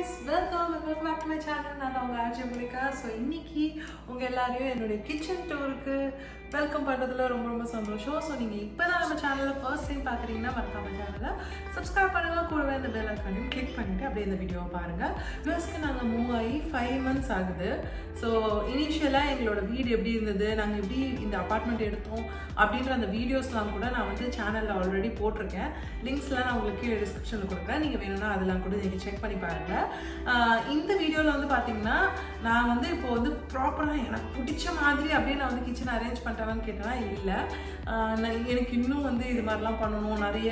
guys, welcome back to my channel. நான் உங்க Rjmonica. So இன்னைக்கு உங்க எல்லாரையும் என்னோட கிச்சன் டூருக்கு வெல்கம் பண்றதுல ரொம்ப சந்தோஷம். ஸோ நீங்க இப்பதான் நம்ம சேனலை ஃபர்ஸ்ட் டைம் பாக்குறீங்கன்னா மறக்காம சேனலை சப்ஸ்கிரைப் பண்ணுங்க, கூடவே இந்த பெல் ஐக்கானையும் கிளிக் பண்ணிட்டு அப்படியே இந்த வீடியோவை பாருங்க. யூஎஸ்க்கு நாங்கள் மூவ் ஆகி 5 months ஆகுது. ஸோ இனிஷியலாக எங்களோட வீடு எப்படி இருந்தது, நாங்கள் எப்படி இந்த அப்பார்ட்மெண்ட் எடுத்தோம் அப்படின்ற அந்த வீடியோஸ்லாம் கூட நான் வந்து சேனலில் ஆல்ரெடி போட்டிருக்கேன். லிங்க்ஸ்லாம் நான் உங்களுக்கு கீழே டிஸ்கிரிப்ஷனில் கொடுக்குறேன். நீங்கள் வேணும்னா அதெல்லாம் கூட நீங்கள் செக் பண்ணி பாருங்கள். இந்த வீடியோவில் வந்து பார்த்தீங்கன்னா நான் வந்து இப்போ வந்து ப்ராப்பராக எனக்கு பிடிச்ச மாதிரி அப்படியே நான் வந்து கிச்சன் அரேஞ்ச் பண்ணிட்டேன்னு கேட்டேன்னா இல்லை. எனக்கு இன்னும் வந்து இது மாதிரிலாம் பண்ணணும், நிறைய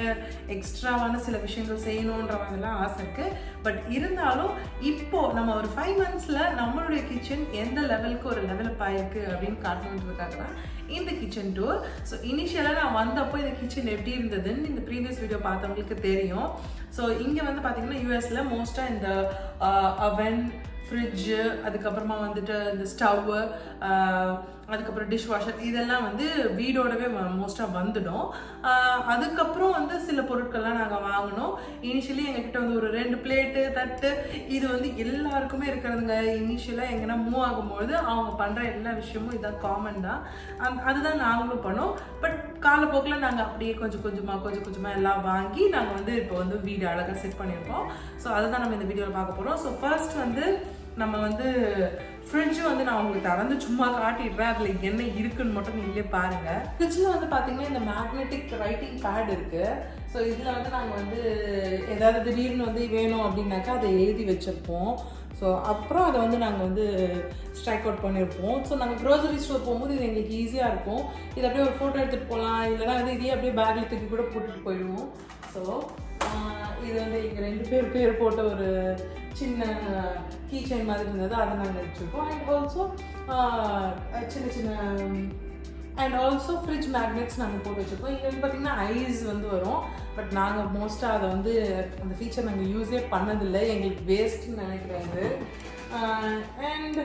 எக்ஸ்ட்ராவான சில விஷயங்கள் செய்யணுன்ற மாதிரிலாம் ஆசை இருக்குது. பட் இருந்தாலும் இப்போது நம்ம ஒரு 5 monthsல நம்மளுடைய கிச்சன் எந்த லெவலுக்கு ஒரு லெவலப் ஆயிருக்கு அப்படின்னு காட்டணுன்றதுக்காக தான் இந்த கிச்சன் டூர். ஸோ இனிஷியலாக நான் வந்தப்போ இந்த கிச்சன் எப்படி இருந்ததுன்னு இந்த ப்ரீவியஸ் வீடியோ பார்த்தவங்களுக்கு தெரியும். ஸோ இங்கே வந்து பார்த்தீங்கன்னா யூஎஸ்ல மோஸ்ட்டாக இந்த அவன், ஃப்ரிட்ஜு, அதுக்கப்புறமா வந்துட்டு இந்த ஸ்டவ்வு, அதுக்கப்புறம் டிஷ் வாஷர் இதெல்லாம் வந்து வீடோடவே மோஸ்ட்டாக வந்துடும். அதுக்கப்புறம் வந்து சில பொருட்கள்லாம் நாங்கள் வாங்கினோம். இனிஷியலி எங்ககிட்ட வந்து ஒரு 2 பிளேட்டு, தட்டு இது வந்து எல்லாருக்குமே இருக்கிறதுங்க. இனிஷியலாக எங்கன்னா மூவ் ஆகும்போது அவங்க பண்ணுற எல்லா விஷயமும் இதான் காமன் தான். அதுதான் நாங்களும் பண்ணோம். பட் காலப்போக்கில் நாங்கள் அப்படியே கொஞ்சம் கொஞ்சமாக எல்லாம் வாங்கி நாங்கள் வந்து இப்போ வந்து வீடு அழகாக செட் பண்ணியிருக்கோம். ஸோ அதை தான் நம்ம இந்த வீடியோவில் பார்க்க போகிறோம். ஸோ ஃபர்ஸ்ட் வந்து நம்ம வந்து ஃப்ரிட்ஜு வந்து நான் உங்களுக்கு திறந்து சும்மா காட்டிடுறேன். அதில் என்ன இருக்குன்னு மட்டும் நீங்களே பாருங்கள். ஃப்ரிட்ஜில் வந்து பார்த்தீங்கன்னா இந்த மேக்னெட்டிக் ரைட்டிங் பேட் இருக்குது. ஸோ இதில் வந்து நாங்கள் வந்து ஏதாவது திடீர்னு வந்து வேணும் அப்படின்னாக்கா அதை எழுதி வச்சுருப்போம். ஸோ அப்புறம் அதை வந்து நாங்கள் வந்து ஸ்ட்ரைக் அவுட் பண்ணியிருப்போம். ஸோ நாங்கள் க்ரோசரி ஸ்டோர் போகும்போது இது எங்களுக்கு ஈஸியாக இருக்கும். இது அப்படியே ஒரு ஃபோட்டோ எடுத்துகிட்டு போகலாம், இல்லைனா வந்து இதே அப்படியே பேக்கில் தூக்கி கூட போட்டுட்டு போயிடுவோம். ஸோ இது வந்து எங்கள் 2 பேர் போட்ட ஒரு சின்ன கீ செயின் மாதிரி இருந்தது, அதை நாங்கள் வச்சுருக்கோம். அண்ட் ஆல்சோ ஃப்ரிட்ஜ் மேக்னெட்ஸ் நாங்கள் போட்டு வச்சுருக்கோம். இங்கே வந்து பார்த்திங்கன்னா ஐஸ் வந்து வரும். பட் நாங்கள் மோஸ்ட்டாக அதை வந்து அந்த ஃபீச்சர் நாங்கள் யூஸே பண்ணதில்லை, எங்களுக்கு வேஸ்ட்டுன்னு நினைக்கிறது. அண்ட்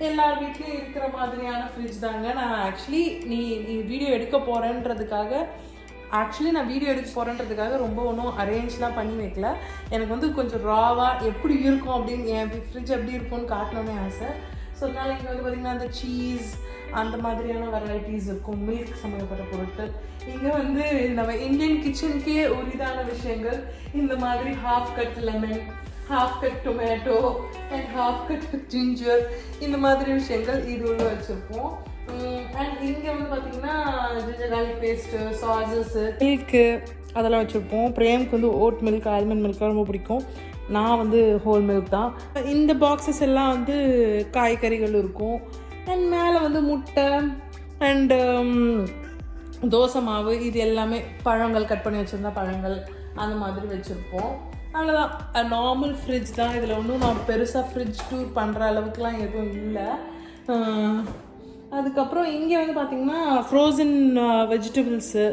எல்லார் வீட்லேயும் இருக்கிற மாதிரியான ஃப்ரிட்ஜ் தாங்க. நான் ஆக்சுவலி நீ வீடியோ எடுக்க போகிறேன்றதுக்காக ரொம்ப ஒன்றும் அரேஞ்ச்லாம் பண்ணி வைக்கல. எனக்கு வந்து கொஞ்சம் ராவாக எப்படி இருக்கும் அப்படின்னு, என் ஃப்ரிட்ஜ் எப்படி இருக்கும்னு காட்டணுன்னே ஆசை. ஸோ அதனால் இங்கே வந்து பார்த்திங்கன்னா அந்த சீஸ் அந்த மாதிரியான வெரைட்டிஸ் இருக்கும், மில்க் சம்மந்தப்பட்ட பொருட்கள். இங்கே வந்து நம்ம இந்தியன் கிச்சனுக்கே உரிதான விஷயங்கள் இந்த மாதிரி half cut lemon, half cut tomato and half cut ginger இந்த மாதிரி விஷயங்கள் இது உள்ள வச்சுருப்போம். அண்ட் இங்கே வந்து பார்த்திங்கன்னா ginger garlic paste, sauces, milk அதெல்லாம் வச்சுருப்போம். பிரேம்க்கு வந்து ஓட் மில்க், ஆல்மண்ட் மில்க் ரொம்ப பிடிக்கும். நான் வந்து ஹோல் மில்க் தான். இந்த பாக்ஸஸ் எல்லாம் வந்து காய்கறிகள் இருக்கும். அண்ட் மேலே வந்து முட்டை அண்டு தோசை மாவு இது எல்லாமே, பழங்கள் கட் பண்ணி வச்சுருந்தா பழங்கள் அந்த மாதிரி வச்சுருப்போம். அவ்வளோதான், நார்மல் ஃப்ரிட்ஜ் தான். இதில் ஒன்றும் நான் பெருசாக ஃப்ரிட்ஜ் டூர் பண்ணுற அளவுக்குலாம் எதுவும் இல்லை. அதுக்கப்புறம் இங்கே வந்து பார்த்திங்கன்னா ஃப்ரோசன் வெஜிடபிள்ஸு,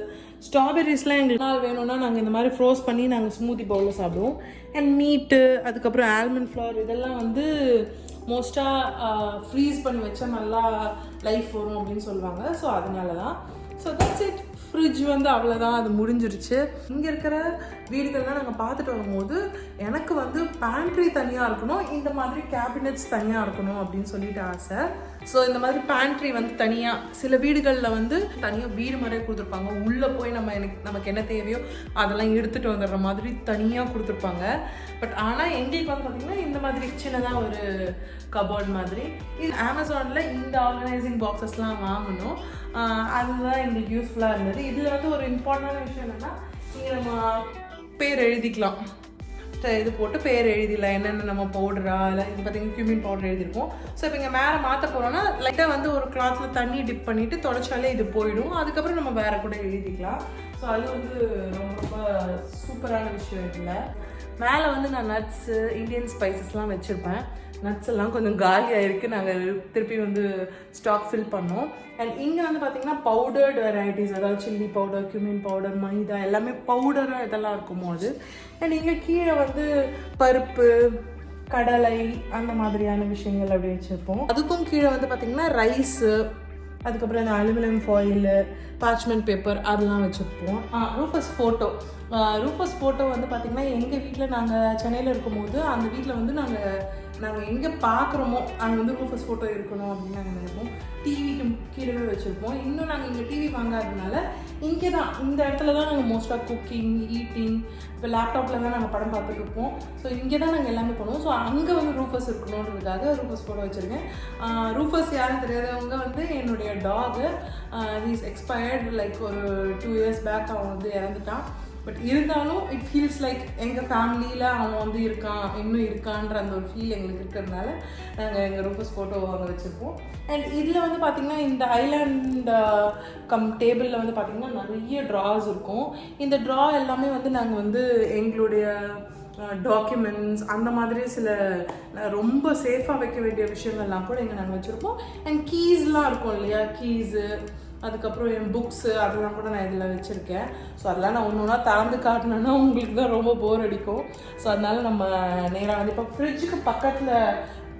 ஸ்ட்ராபெரிஸ்லாம் எங்களுக்கு நாள் வேணும்னா நாங்கள் இந்த மாதிரி ஃப்ரோஸ் பண்ணி நாங்கள் ஸ்மூத்தி பவுலில் சாப்பிடுவோம். அண்ட் மீட்டு, அதுக்கப்புறம் ஆல்மண்ட் ஃப்ளவர் இதெல்லாம் வந்து மோஸ்ட்டாக ஃப்ரீஸ் பண்ணி வச்சா நல்லா லைஃப் வரும் அப்படின்னு சொல்லுவாங்க. ஸோ அதனால தான். So that's it. ஃப்ரிட்ஜ் வந்து அவ்வளோதான், அது முடிஞ்சிருச்சு. இங்கே இருக்கிற வீடுகள்லாம் நாங்கள் பார்த்துட்டு வரும்போது எனக்கு வந்து பேண்ட்ரி தனியாக இருக்கணும், இந்த மாதிரி கேபினெட்ஸ் தனியாக இருக்கணும் அப்படின்னு சொல்லிட்டு ஆசை. ஸோ இந்த மாதிரி பேண்ட்ரி வந்து தனியாக, சில வீடுகளில் வந்து தனியாக வீடு மாதிரியே கொடுத்துருப்பாங்க. உள்ளே போய் நமக்கு என்ன தேவையோ அதெல்லாம் எடுத்துகிட்டு வந்துடுற மாதிரி தனியாக கொடுத்துருப்பாங்க. பட் ஆனால் எங்களுக்கு வந்து பார்த்திங்கன்னா இந்த மாதிரி சின்னதாக ஒரு கபோர்ட் மாதிரி. இது அமேசானில் இந்த ஆர்கனைசிங் பாக்ஸஸ்லாம் வாங்கணும். அதுதான் எங்களுக்கு யூஸ்ஃபுல்லாக இருந்தது. இதில் வந்து ஒரு இம்பார்ட்டண்டான விஷயம் என்னென்னா, இங்கே நம்ம பேர் எழுதிக்கலாம். இது போட்டு பேர் எழுதிடலாம், என்னென்ன நம்ம பவுடரா இல்லை இது பார்த்திங்கன்னா கியூமின் பவுடர் எழுதிருக்கோம். ஸோ இப்போ இங்கே மேலே மாற்ற போகிறோன்னா லைட்டாக வந்து ஒரு கிளாத்தில் தண்ணி டிப் பண்ணிவிட்டு தொடச்சாலே இது போயிடும். அதுக்கப்புறம் நம்ம வேறு கூட எழுதிக்கலாம். ஸோ அது வந்து ரொம்ப சூப்பரான விஷயம். இதில் மேலே வந்து நான் நட்ஸு, இந்தியன் ஸ்பைசஸ்லாம் வச்சுருப்பேன். நட்ஸ் எல்லாம் கொஞ்சம் காலியாக இருக்குது, நாங்கள் திருப்பி வந்து ஸ்டாக் ஃபில் பண்ணோம். அண்ட் இங்கே வந்து பார்த்திங்கன்னா பவுடர்டு வெரைட்டிஸ், அதாவது சில்லி பவுடர், கியூமின் பவுடர், மைதா எல்லாமே பவுடராக இதெல்லாம் இருக்கும்போது. அண்ட் இங்கே கீழே வந்து பருப்பு, கடலை அந்த மாதிரியான விஷயங்கள் அப்படி வச்சுருப்போம். அதுக்கும் கீழே வந்து பார்த்திங்கன்னா ரைஸு, அதுக்கப்புறம் இந்த அலுமினியம் ஃபாயிலு, பார்ச்மெண்ட் பேப்பர் அதெல்லாம் வச்சுருப்போம். ரூபஸ் ஃபோட்டோ ரூஃபஸ் ஃபோட்டோ வந்து பார்த்திங்கன்னா எங்கள் வீட்டில் நாங்கள் சென்னையில் இருக்கும்போது அந்த வீட்டில் வந்து நாங்கள் எங்கே பார்க்குறோமோ அங்கே வந்து ரூஃபஸ் ஃபோட்டோ இருக்கணும் அப்படின்னு நாங்கள் நினைப்போம். டிவிக்கு கீழே வச்சுருப்போம். இன்னும் நாங்கள் இங்கே டிவி வாங்காததுனால இங்கே தான் இந்த இடத்துல தான் நாங்கள் மோஸ்ட்டாக குக்கிங் ஈட்டிங் இப்போ லேப்டாப்பில் தான் நாங்கள் படம் பார்த்துட்ருப்போம். ஸோ இங்கே தான் நாங்கள் எல்லாமே பண்ணுவோம். ஸோ அங்கே வந்து ரூஃபஸ் இருக்கணுன்றதுக்காக ரூஃபஸ் ஃபோட்டோ வச்சுருக்கேன். ரூஃபஸ் யாரும் தெரியாதவங்க வந்து என்னுடைய டாகு ஹீஸ் எக்ஸ்பயர்டு லைக் ஒரு 2 years பேக் அவன் வந்து இறந்துட்டான். பட் இருந்தாலும் இட் ஃபீல்ஸ் லைக் எங்கள் ஃபேமிலியில் அவன் வந்து இன்னும் இருக்கான்ற அந்த ஒரு ஃபீல் எங்களுக்கு இருக்கிறதுனால நாங்கள் எங்கள் ரூஃபஸ் ஃபோட்டோ அங்கே வச்சுருப்போம். அண்ட் இதில் வந்து பார்த்திங்கன்னா இந்த ஐலாண்ட் டேபிளில் வந்து பார்த்திங்கன்னா நிறைய ட்ராஸ் இருக்கும். இந்த ட்ரா எல்லாமே வந்து நாங்கள் வந்து எங்களுடைய டாக்குமெண்ட்ஸ் அந்த மாதிரி சில ரொம்ப சேஃபாக வைக்க வேண்டிய விஷயங்கள்லாம் கூட இங்கே நாங்கள் வச்சுருப்போம். அண்ட் கீஸ்லாம் இருக்கும் இல்லையா, கீஸு அதுக்கப்புறம் என் புக்ஸு அதெல்லாம் கூட நான் இதில் வச்சுருக்கேன். ஸோ அதெல்லாம் நான் ஒன்று ஒன்றா திறந்து காட்டினேன்னா உங்களுக்கு தான் ரொம்ப போர் அடிக்கும். ஸோ அதனால் நம்ம நேராக வந்து இப்போ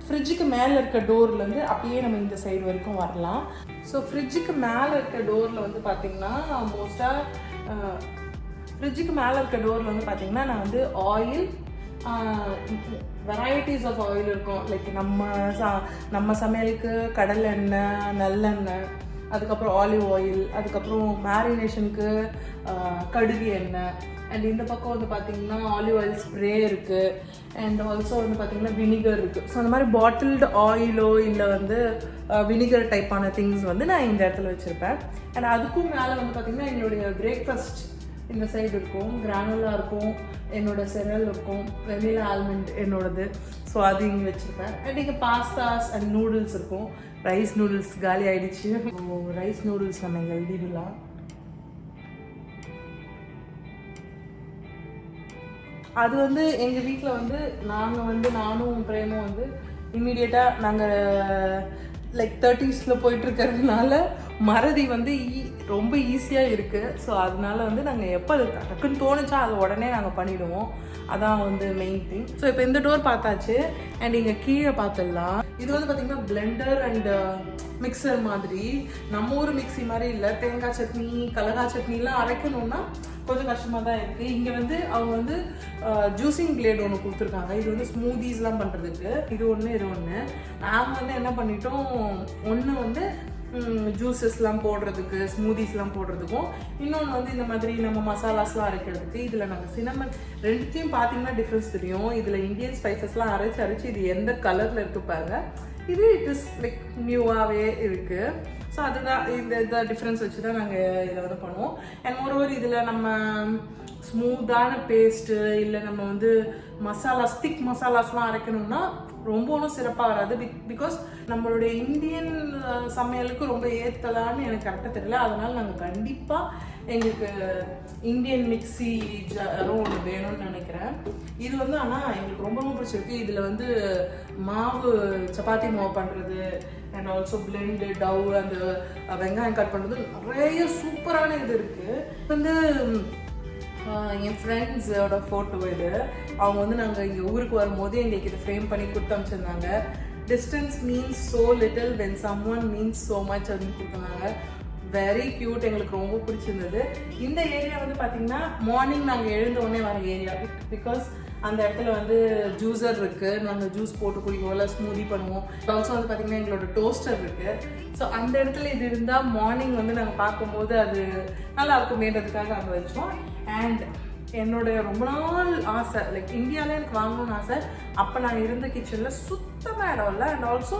ஃப்ரிட்ஜுக்கு மேலே இருக்க டோர்லேருந்து அப்படியே நம்ம இந்த சைடு வரைக்கும் வரலாம். ஸோ ஃப்ரிட்ஜுக்கு மேலே இருக்க டோரில் வந்து பார்த்திங்கன்னா ஃப்ரிட்ஜுக்கு மேலே இருக்க டோரில் வந்து பார்த்திங்கன்னா நான் வந்து ஆயில் வெரைட்டிஸ் ஆஃப் ஆயில் இருக்கும். லைக் நம்ம சமையலுக்கு கடலை எண்ணெய், நல்லெண்ணெய், அதுக்கப்புறம் ஆலிவ் ஆயில், அதுக்கப்புறம் மேரினேஷனுக்கு கடுகு எண்ணெய், அண்ட் இந்த பக்கம் வந்து பார்த்திங்கன்னா ஆலிவ் ஆயில் ஸ்ப்ரே இருக்குது. அண்ட் ஆல்சோ வந்து பார்த்திங்கன்னா வினிகர் இருக்குது. ஸோ அந்த மாதிரி பாட்டில்டு ஆயிலோ இல்லை வந்து வினிகர் டைப்பான திங்ஸ் வந்து நான் இந்த இடத்துல வச்சுருப்பேன். அண்ட் அதுக்கும் மேலே வந்து பார்த்திங்கன்னா என்னுடைய பிரேக்ஃபாஸ்ட் இந்த சைடு இருக்கும், கிரானுலா இருக்கும், என்னோடய செரல் இருக்கும், வெனிலா ஆல்மண்ட் என்னோடது. ஸோ அது இங்கே வச்சுருப்பேன். அண்ட் இங்கே பாஸ்தாஸ் அண்ட் நூடுல்ஸ் இருக்கும். ரைஸ் நூடுல்ஸ் காலி ஆகிடுச்சு. ரைஸ் நூடுல்ஸ் நம்ம இங்கே எழுதிடலாம். அது வந்து எங்கள் வீட்டில் வந்து நானும் பிரேமும் வந்து இம்மீடியட்டாக நாங்கள் லைக் 30s போயிட்டுருக்கிறதுனால மறதி வந்து ரொம்ப ஈஸியாக இருக்குது. ஸோ அதனால வந்து நாங்கள் எப்போ அது டக்குன்னு தோணுச்சா அதை உடனே நாங்கள் பண்ணிவிடுவோம். அதான் வந்து மெயின் திங். ஸோ இப்போ இந்த டோர் பார்த்தாச்சு. அண்ட் இங்கே கீழே பார்த்துடலாம். இது வந்து பார்த்திங்கன்னா பிளெண்டர் அண்ட் மிக்சர் மாதிரி. நம்ம ஊர் மிக்சி மாதிரி இல்லை. தேங்காய் சட்னி, கடலக்காய் சட்னிலாம் அரைக்கணுன்னா கொஞ்சம் கஷ்டமாக தான் இருக்குது. இங்கே வந்து அவங்க வந்து ஜூஸிங் பிளேட் ஒன்று கொடுத்துருக்காங்க. இது வந்து ஸ்மூதிஸ்லாம் பண்ணுறதுக்கு. இது ஒன்று நாங்கள் வந்து என்ன பண்ணிட்டோம், ஒன்று வந்து ஜூஸஸ்லாம் போடுறதுக்கு, ஸ்மூதிஸ்லாம் போடுறதுக்கும், இன்னொன்று வந்து இந்த மாதிரி நம்ம மசாலாஸ்லாம் அரைக்கிறதுக்கு. இதில் நாங்கள் சின்னமன் ரெண்டுத்தையும் பார்த்தீங்கன்னா டிஃப்ரென்ஸ் தெரியும். இதில் இந்தியன் ஸ்பைசஸ்லாம் அரைச்சி இது எந்த கலரில் இருக்குப்பாங்க. இது இட் இஸ் லைக் நியூவாகவே இருக்குது. ஸோ அதுதான் இந்த டிஃப்ரென்ஸ் வச்சு தான் நாங்கள் இதை வந்து பண்ணுவோம். அண்ட் மோரோவர் இதில் நம்ம ஸ்மூத்தான பேஸ்ட்டு இல்லை நம்ம வந்து திக் மசாலாஸ்லாம் அரைக்கணும்னா ரொம்ப ஒன்றும் சிறப்பாக வராது. பிகாஸ் நம்மளுடைய இந்தியன் சமையலுக்கு ரொம்ப ஏற்றலான்னு எனக்கு கரெக்டாக தெரியல. அதனால் நாங்கள் கண்டிப்பாக எங்களுக்கு இந்தியன் மிக்சி ஜாரும் ஒன்று வேணும்னு நினைக்கிறேன். இது வந்து ஆனால் எங்களுக்கு ரொம்ப ரொம்ப பிடிச்சிருக்கு. இதில் வந்து சப்பாத்தி மாவு பண்ணுறது அண்ட் ஆல்சோ பிளெண்டு, டவ், அந்த வெங்காயம் கட் பண்ணுறது நிறைய சூப்பரான இது இருக்குது. வந்து என் ஃப்ரெண்ட்ஸோட ஃபோட்டோ இது. அவங்க வந்து நாங்கள் இங்கே ஊருக்கு வரும்போது எங்களுக்கு இதை ஃப்ரேம் பண்ணி கொடுத்து அனுப்பிச்சிருந்தாங்க. Distance means so little when someone means so much மச் அப்படின்னு கொடுத்துருந்தாங்க. Very cute. எங்களுக்கு ரொம்ப பிடிச்சிருந்தது. இந்த ஏரியா வந்து பார்த்திங்கன்னா மார்னிங் நாங்கள் எழுந்த உடனே வர ஏரியா. பிகாஸ் அந்த இடத்துல வந்து ஜூஸர் இருக்குது. நாங்கள் ஜூஸ் போட்டு குடிக்குவோம், இல்லை ஸ்மூதி பண்ணுவோம். ஆல்சோ வந்து பார்த்திங்கன்னா எங்களோட டோஸ்டர் இருக்குது. ஸோ அந்த இடத்துல இது இருந்தால் மார்னிங் வந்து நாங்கள் பார்க்கும்போது அது நல்லா இருக்குமேன்றதுக்காக அங்கே வச்சோம். அண்ட் என்னோடய ரொம்ப நாள் ஆசை, லைக் இந்தியாவில் எனக்கு வாங்கணும்னு ஆசை. அப்போ நான் இருந்த கிச்சனில் சுத்தமாக இடம் இல்லை. அண்ட் ஆல்சோ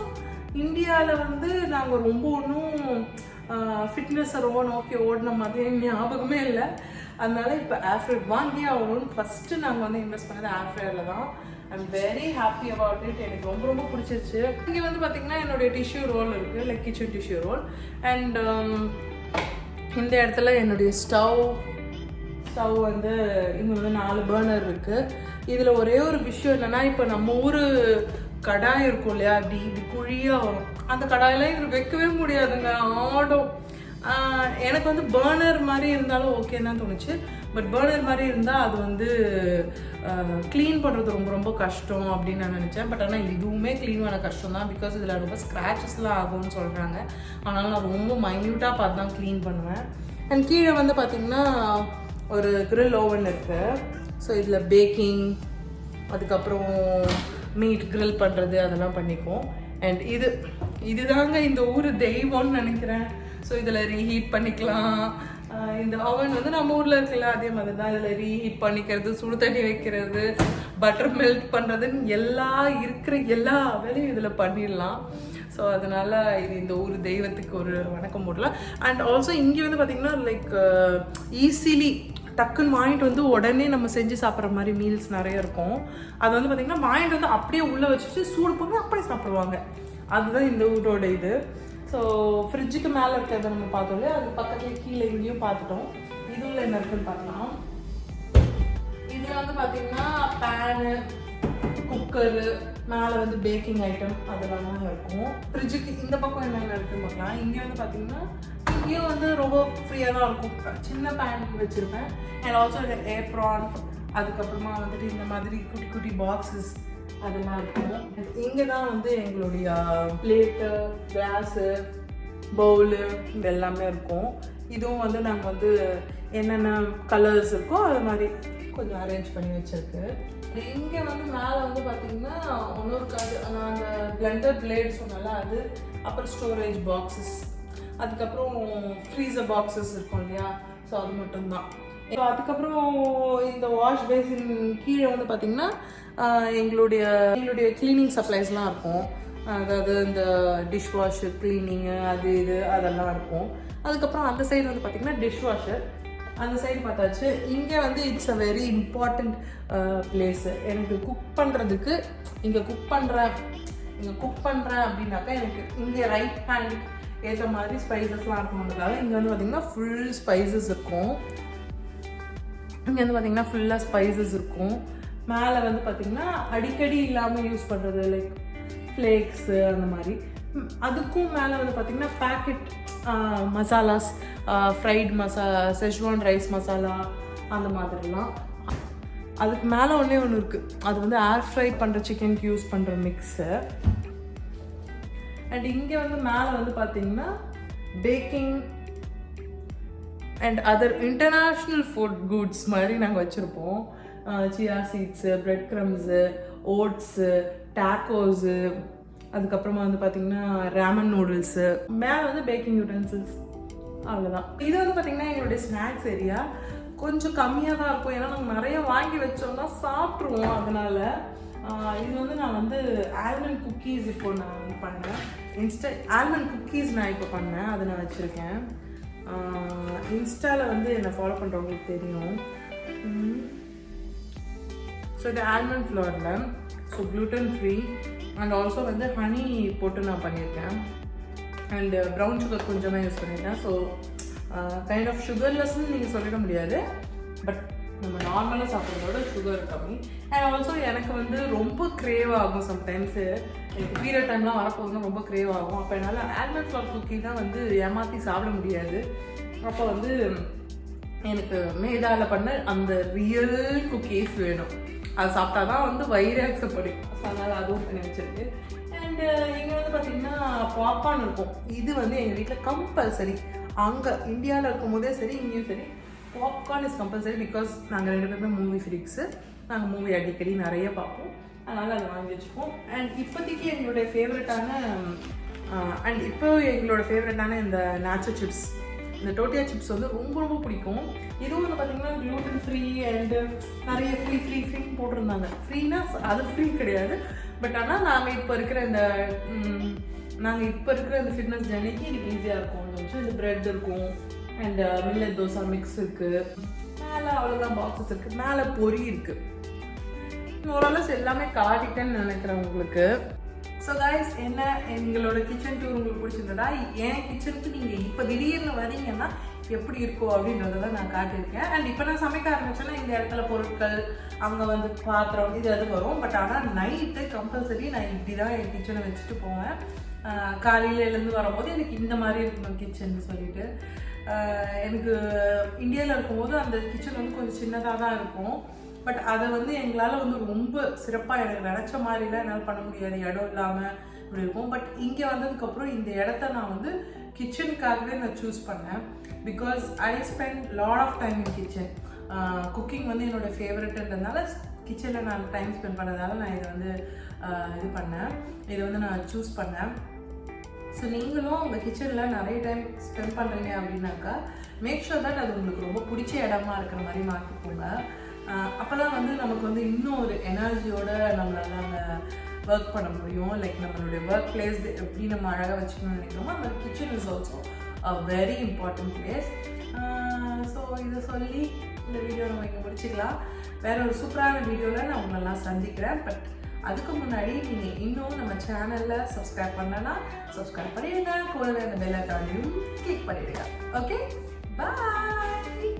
இந்தியாவில் வந்து நாங்கள் ரொம்ப ஒன்றும் ஃபிட்னஸை ரொம்ப நோக்கி ஓடின மாதிரி ஞாபகமே இல்லை. அதனால இப்போ ஏர்ஃப்ரையர் வாங்கியே ஆகணும்னு ஃபஸ்ட்டு நாங்கள் வந்து இன்வெஸ்ட் பண்ணது ஏர்ஃப்ரையரில் தான். I'm very happy about it. எனக்கு ரொம்ப ரொம்ப பிடிச்சிருச்சு. இங்கே வந்து பார்த்திங்கன்னா என்னுடைய டிஷ்யூ ரோல் இருக்குது, like kitchen tissue roll. And இந்த இடத்துல என்னுடைய ஸ்டவ் வந்து இங்கே வந்து 4 பர்னர் இருக்குது. இதில் ஒரே ஒரு விஷயம் என்னென்னா, இப்போ நம்ம ஊர் கடாய் இருக்கும் இல்லையா, இப்படி குழியாக வரும். அந்த கடாயெல்லாம் இதில் வைக்கவே முடியாதுங்க, ஆடும். எனக்கு வந்து பர்னர் மாதிரி இருந்தாலும் ஓகேன்னு தான் தோணுச்சு. பட் பர்னர் மாதிரி இருந்தால் அது வந்து க்ளீன் பண்ணுறது ரொம்ப ரொம்ப கஷ்டம் அப்படின்னு நான் நினச்சேன். பட் ஆனால் இதுவுமே க்ளீன் பண்ண கஷ்டம் தான். பிகாஸ் இதில் ரொம்ப ஸ்க்ராச்சஸ்லாம் ஆகும்னு சொல்கிறாங்க. ஆனால் நான் ரொம்ப மைன்யூட்டாக பார்த்து தான் க்ளீன் பண்ணுவேன். அண்ட் கீழே வந்து பார்த்திங்கன்னா ஒரு grill ஓவன் இருக்குது. ஸோ இதில் பேக்கிங், அதுக்கப்புறம் மீட் கிரில் பண்ணுறது அதெல்லாம் பண்ணிக்குவோம். அண்ட் இதுதாங்க இந்த ஊர் தெய்வம்னு நினைக்கிறேன். ஸோ இதில் ரீஹீட் பண்ணிக்கலாம். இந்த ஓவன் வந்து நம்ம ஊரில் இருக்குல்ல அதே மாதிரி தான். இதில் ரீஹீட் பண்ணிக்கிறது, சுடு தண்ணி வைக்கிறது, பட்டர் மெல்ட் பண்ணுறதுன்னு எல்லா வேலையும் இதில் பண்ணிடலாம். ஸோ அதனால் இது இந்த ஊர் தெய்வத்துக்கு ஒரு வணக்கம் போடலாம். அண்ட் ஆல்சோ இங்கே வந்து பார்த்திங்கன்னா லைக் ஈஸிலி டக்குன்னு வாங்கிட்டு வந்து உடனே நம்ம செஞ்சு சாப்பிட்ற மாதிரி மீல்ஸ் நிறைய இருக்கும். அது வந்து பார்த்திங்கன்னா வாங்கிட்டு வந்து அப்படியே உள்ளே வச்சுட்டு சூடு பண்ணி அப்படியே சாப்பிடுவாங்க. அதுதான் இந்த ஊரோட இது. ஸோ ஃப்ரிட்ஜுக்கு மேலே இருக்கிறத நம்ம பார்த்தோம்ல, அது பக்கத்தில் கீழே எங்கேயும் பார்த்துட்டோம். இதுல என்ன இருக்குன்னு பார்க்கலாம். இதில் வந்து பார்த்திங்கன்னா பேனு, குக்கரு, மேலே வந்து பேக்கிங் ஐட்டம் அதெல்லாம் இருக்கும். ஃப்ரிட்ஜுக்கு இந்த பக்கம் என்னென்ன இருக்குன்னு பார்க்கலாம். இங்கே வந்து பார்த்திங்கன்னா இங்கேயும் வந்து ரொம்ப ஃப்ரீயாக தான் இருக்கும். சின்ன பேன் வச்சுருப்பேன். அண்ட் ஆல்சோ ஏப்ரான், அதுக்கப்புறமா வந்துட்டு இந்த மாதிரி குட்டி குட்டி பாக்ஸஸ் அதெல்லாம் இருக்கும். இங்கே தான் வந்து எங்களுடைய பிளேட்டு, கிளாஸு, பவுலு இது எல்லாமே இருக்கும். இதுவும் வந்து நாங்கள் வந்து என்னென்ன கலர்ஸ் இருக்கோ அது மாதிரி கொஞ்சம் அரேஞ்ச் பண்ணி வச்சுருக்கு. இங்கே வந்து மேலே வந்து பார்த்திங்கன்னா இன்னொரு கார்டு நாங்கள் பிளெண்டர் பிளேட் சொன்னால அது, அப்புறம் ஸ்டோரேஜ் பாக்ஸஸ், அதுக்கப்புறம் ஃப்ரீசர் பாக்ஸஸ் இருக்கும் இல்லையா, ஸோ அது மட்டும்தான். ஸோ அதுக்கப்புறம் இந்த வாஷ் பேசின் கீழே வந்து பார்த்திங்கன்னா எங்களுடைய க்ளீனிங் சப்ளைஸ்லாம் இருக்கும். அதாவது இந்த டிஷ் வாஷர் க்ளீனிங்கு அது இது அதெல்லாம் இருக்கும். அதுக்கப்புறம் அந்த சைடு வந்து பார்த்திங்கன்னா டிஷ் வாஷர், அந்த சைடு பார்த்தாச்சு. இங்கே வந்து it's a very important place. எனக்கு குக் பண்ணுறதுக்கு இங்கே குக் பண்ணுறேன் அப்படின்னாக்கா எனக்கு இங்கே ரைட் ஹேண்ட் ஏற்ற மாதிரி ஸ்பைசஸ்லாம் இருக்கணுன்றதால இங்கே வந்து பார்த்திங்கன்னா ஃபுல் ஸ்பைசஸ் இருக்கும். இங்கே வந்து பார்த்திங்கன்னா ஃபுல்லாக ஸ்பைசஸ் இருக்கும். மேலே வந்து பார்த்திங்கன்னா அடிக்கடி இல்லாமல் யூஸ் பண்ணுறது லைக் ஃப்ளேக்ஸு அந்த மாதிரி. அதுக்கும் மேலே வந்து பார்த்திங்கன்னா packet masalas, fried masala, schezwan rice masala அந்த மாதிரிலாம். அதுக்கு மேலே ஒன்றே ஒன்று இருக்குது. அது வந்து ஏர் ஃப்ரை பண்ணுற சிக்கனுக்கு யூஸ் பண்ணுற மிக்ஸு. அண்ட் இங்கே வந்து மேலே வந்து பார்த்திங்கன்னா baking and other international food goods மாதிரி நாங்கள் வச்சுருப்போம். Chia seeds, bread crumbs, oats, tacos, அதுக்கப்புறமா வந்து பார்த்திங்கன்னா ரேமன் நூடுல்ஸு, மேலே வந்து பேக்கிங் யூட்டன்சில்ஸ், அவ்வளோதான். இது வந்து பார்த்திங்கன்னா எங்களுடைய ஸ்நாக்ஸ் ஏரியா. கொஞ்சம் கம்மியாக தான் இருக்கும், ஏன்னா நாங்கள் நிறைய வாங்கி வச்சோம்னா சாப்பிட்ருவோம். அதனால் இது வந்து நான் வந்து ஆல்மண்ட் குக்கீஸ் இப்போ நான் வந்து பண்ணேன். ஆல்மண்ட் குக்கீஸ் நான் இப்போ பண்ணேன், அதை நான் வச்சுருக்கேன். இன்ஸ்டாவில் வந்து என்னை ஃபாலோ பண்ணுறவங்களுக்கு தெரியும். ஸோ இது ஆல்மண்ட் ஃப்ளோரில், so gluten free and also வந்து ஹனி போட்டு நான் பண்ணியிருக்கேன். அண்டு ப்ரௌன் சுகர் கொஞ்சம் தான் யூஸ் பண்ணியிருக்கேன். ஸோ கைண்ட் ஆஃப் சுகர்லெஸ்ன்னு நீங்கள் சொல்லிட முடியாது, பட் நம்ம நார்மலாக சாப்பிட்றதோட சுகர் கம்மி. அண்ட் ஆல்சோ எனக்கு வந்து ரொம்ப க்ரேவ் ஆகும் சம்டைம்ஸு. எனக்கு பீரியட் டைம்லாம் வரப்போகுதுன்னா ரொம்ப க்ரேவ் ஆகும். அப்போ என்னால் ஆல்மண்ட் ஃப்ளவர் குக்கி தான் வந்து ஏமாற்றி சாப்பிட முடியாது. அப்போ வந்து எனக்கு மேதாவில் பண்ண அந்த ரியல் குக்கீஸ் வேணும். அது சாப்பிட்டா தான் வந்து வயிறு அக்செப்ட் பண்ணிக்கும். ஸோ அதனால் அதுவும் பண்ணி வச்சிருக்கு. அண்டு இங்கே வந்து பார்த்திங்கன்னா பாப்கார்ன் இருக்கும். இது வந்து எங்கள் வீட்டில் கம்பல்சரி. அங்கே இந்தியாவில் இருக்கும் போதே சரி, இங்கேயும் சரி, பாப்கார்ன் இஸ் கம்பல்சரி. பிகாஸ் நாங்கள் 2 பேருமே மூவி ஃப்ரீக்ஸு. நாங்கள் மூவி அடிக்கடி நிறைய பார்ப்போம், அதனால் அதை வாங்கி வச்சுப்போம். அண்ட் இப்போதைக்கு எங்களோட ஃபேவரட்டான இந்த நேச்சோ சிப்ஸ், இந்த டோட்டியா சிப்ஸ் வந்து ரொம்ப ரொம்ப பிடிக்கும். இதுவும் வந்து பார்த்திங்கன்னா க்ளூட்டன் ஃப்ரீ அண்டு நிறைய ஃப்ரீன்னு போட்டிருந்தாங்க. ஃப்ரீனா அது ஃப்ரீ கிடையாது, பட் ஆனால் நாங்கள் இப்போ இருக்கிற இந்த ஃபிட்னஸ் ஜர்னிக்கு இது ஈஸியாக இருக்கும். இந்த ப்ரெட் இருக்கும் அண்ட் மில்லட் தோசா மிக்ஸ் இருக்குது. மேலே அவ்வளோதான் பாக்ஸஸ் இருக்குது. மேலே பொரி இருக்குது. ஓரளவு எல்லாமே காட்டிட்டேன்னு நினைக்கிறேன் உங்களுக்கு. ஸோ கைஸ், என்ன எங்களோட கிச்சன் டூர் உங்களுக்கு பிடிச்சிருந்ததா? என் கிச்சனுக்கு நீங்கள் இப்போ திடீர்னு வரீங்கன்னா எப்படி இருக்கும் அப்படின்றத நான் காட்டியிருக்கேன். அண்ட் இப்போ நான் சமைக்க ஆரம்பிச்சேன்னா இந்த இடத்துல பொருட்கள், அங்கே வந்து பாத்திரம் இது அது வரும். பட் ஆனால் நைட்டு கம்பல்சரி நான் இப்படி தான் என் கிச்சனை வச்சுட்டு போவேன். காலையில் எழுந்து வரும்போது எனக்கு இந்த மாதிரி இருக்கணும் கிச்சன் சொல்லிட்டு. எனக்கு இந்தியாவில் இருக்கும்போது அந்த கிச்சன் வந்து கொஞ்சம் சின்னதாக தான் இருக்கும். பட் அதை வந்து எங்களால் வந்து ரொம்ப சிறப்பாக எனக்கு நினச்ச மாதிரிலாம் என்னால் பண்ண முடியாது, இடம் இல்லாமல் இப்படி இருக்கும். பட் இங்கே வந்ததுக்கப்புறம் இந்த இடத்த நான் வந்து கிச்சனுக்காகவே நான் சூஸ் பண்ணேன். Because I spend lot of time in kitchen. Cooking வந்து என்னோடய ஃபேவரட்டுன்றதுனால கிச்சனில் நான் டைம் ஸ்பெண்ட் பண்ணுறதால நான் இதை வந்து இது பண்ணேன், இதை வந்து நான் சூஸ் பண்ணேன். ஸோ நீங்களும் உங்கள் கிச்சனில் நிறைய டைம் ஸ்பெண்ட் பண்ணுறீங்க அப்படின்னாக்கா மேக் ஷூர் தட் அது உங்களுக்கு ரொம்ப பிடிச்ச இடமா இருக்கிற மாதிரி மாற்றிக்கோங்க. அப்போ தான் வந்து நமக்கு வந்து இன்னும் ஒரு எனர்ஜியோடு நம்மளால் அங்கே ஒர்க் பண்ண முடியும். லைக் நம்மளுடைய ஒர்க் பிளேஸ் எப்படி நம்ம அழகாக வச்சுக்கணும்னு நினைக்கிறோமோ அந்த kitchen is also a very important place. So இதை சொல்லி இந்த வீடியோ நம்ம இங்கே முடிச்சுக்கலாம். வேற ஒரு சூப்பரான வீடியோவில் நான் உங்களெல்லாம் சந்திக்கிறேன். பட் அதுக்கு முன்னாடி நீங்கள் இன்னும் நம்ம சேனலில் சப்ஸ்கிரைப் பண்ணலன்னா சப்ஸ்கிரைப் பண்ணிடுங்க, கூடவே அந்த பெல் ஐக்கானையும் கிளிக் பண்ணிடுங்க. ஓகே, பாய்.